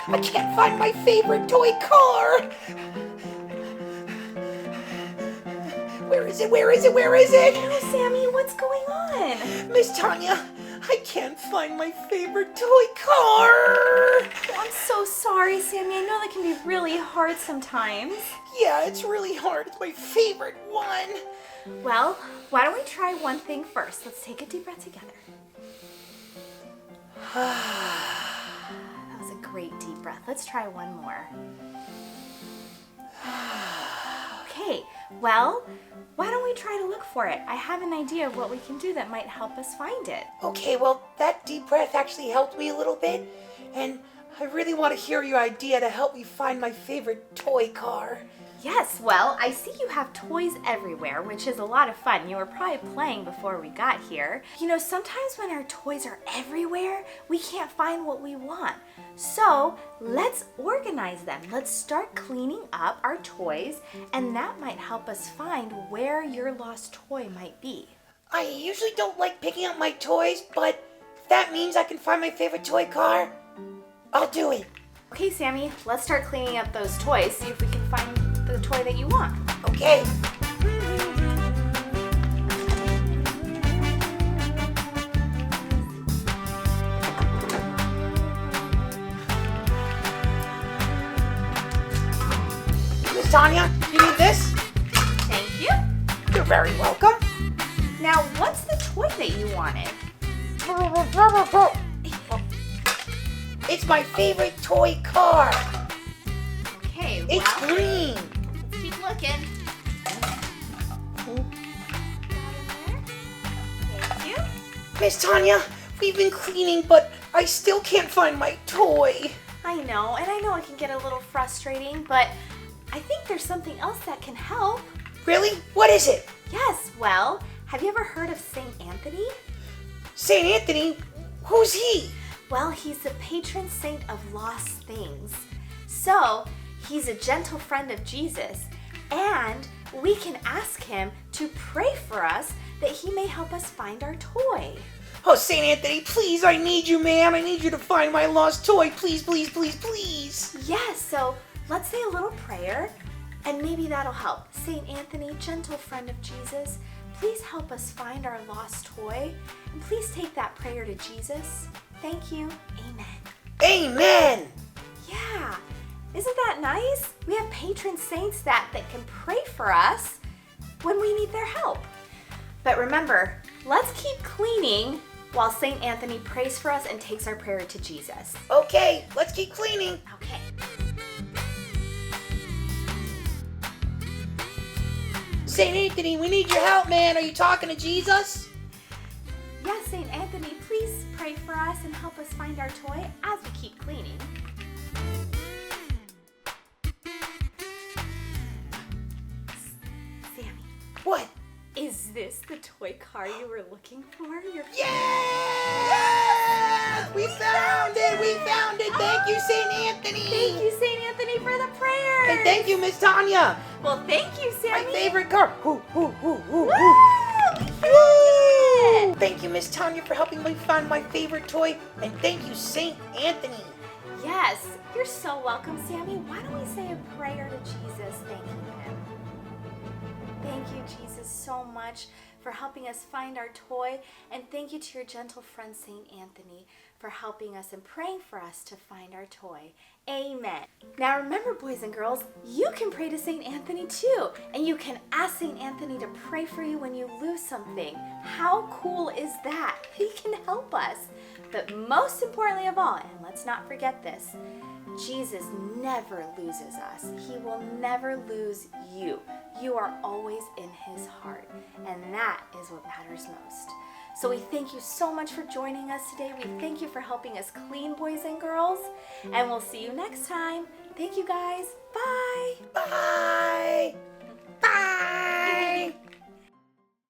I can't find my favorite toy car. Where is it? Where is it? Where is it? Oh, Sammy, what's going on? Miss Tanya, I can't find my favorite toy car. Oh, I'm so sorry, Sammy. I know that can be really hard sometimes. Yeah, it's really hard. It's my favorite one. Well, why don't we try one thing first? Let's take a deep breath together. That was a great deep breath. Let's try one more. Okay, well, why don't we try to look for it? I have an idea of what we can do that might help us find it. Okay, well, that deep breath actually helped me a little bit, and I really want to hear your idea to help me find my favorite toy car. Yes, well, I see you have toys everywhere, which is a lot of fun. You were probably playing before we got here. You know, sometimes when our toys are everywhere, we can't find what we want. So let's organize them. Let's start cleaning up our toys, and that might help us find where your lost toy might be. I usually don't like picking up my toys, but if that means I can find my favorite toy car, I'll do it. Okay, Sammy, let's start cleaning up those toys, see if we can find the toy that you want. Okay. Miss Tanya, you need this? Thank you. You're very welcome. Now, what's the toy that you wanted? It's my favorite toy car. Okay, well, It's green. let's keep looking. Thank you. Miss Tanya, we've been cleaning, but I still can't find my toy. I know, and I know it can get a little frustrating, but I think there's something else that can help. Really? What is it? Yes, well, have you ever heard of Saint Anthony? St. Anthony? Who's he? Well, he's the patron saint of lost things. So, he's a gentle friend of Jesus, and we can ask him to pray for us that he may help us find our toy. Oh, St. Anthony, please, I need you, man. I need you to find my lost toy. Please, please, please, please. Yes, so let's say a little prayer, and maybe that'll help. Saint Anthony, gentle friend of Jesus, please help us find our lost toy, and please take that prayer to Jesus. Thank you. Amen. Amen. Yeah, isn't that nice? We have patron saints that can pray for us when we need their help. But remember, let's keep cleaning while Saint Anthony prays for us and takes our prayer to Jesus. Okay, let's keep cleaning. Okay. St. Anthony, we need your help, man. Are you talking to Jesus? Yes, Saint Anthony, please pray for us and help us find our toy as we keep cleaning. Sammy, What? is this the toy car you were looking for? Yes! We found it! We found it! Thank you, St. Anthony! Thank you, Saint Anthony, for the prayer. And thank you, Miss Tanya! Well, thank you, My Sammy. favorite car! Woo, woo, woo, woo, Woo! woo! We found it! Thank you, Miss Tanya, for helping me find my favorite toy. And thank you, St. Anthony. Yes, you're so welcome, Sammy. Why don't we say a prayer to Jesus thanking him? Thank you, Jesus, so much for helping us find our toy. And thank you to your gentle friend, St. Anthony, for helping us and praying for us to find our toy. Amen. Now remember, boys and girls, you can pray to St. Anthony too. And you can ask St. Anthony to pray for you when you lose something. How cool is that? He can help us. But most importantly of all, and let's not forget this, Jesus never loses us. He will never lose you. You are always in his heart. And that is what matters most. So we thank you so much for joining us today. We thank you for helping us clean, boys and girls. And we'll see you next time. Thank you, guys. Bye. Bye.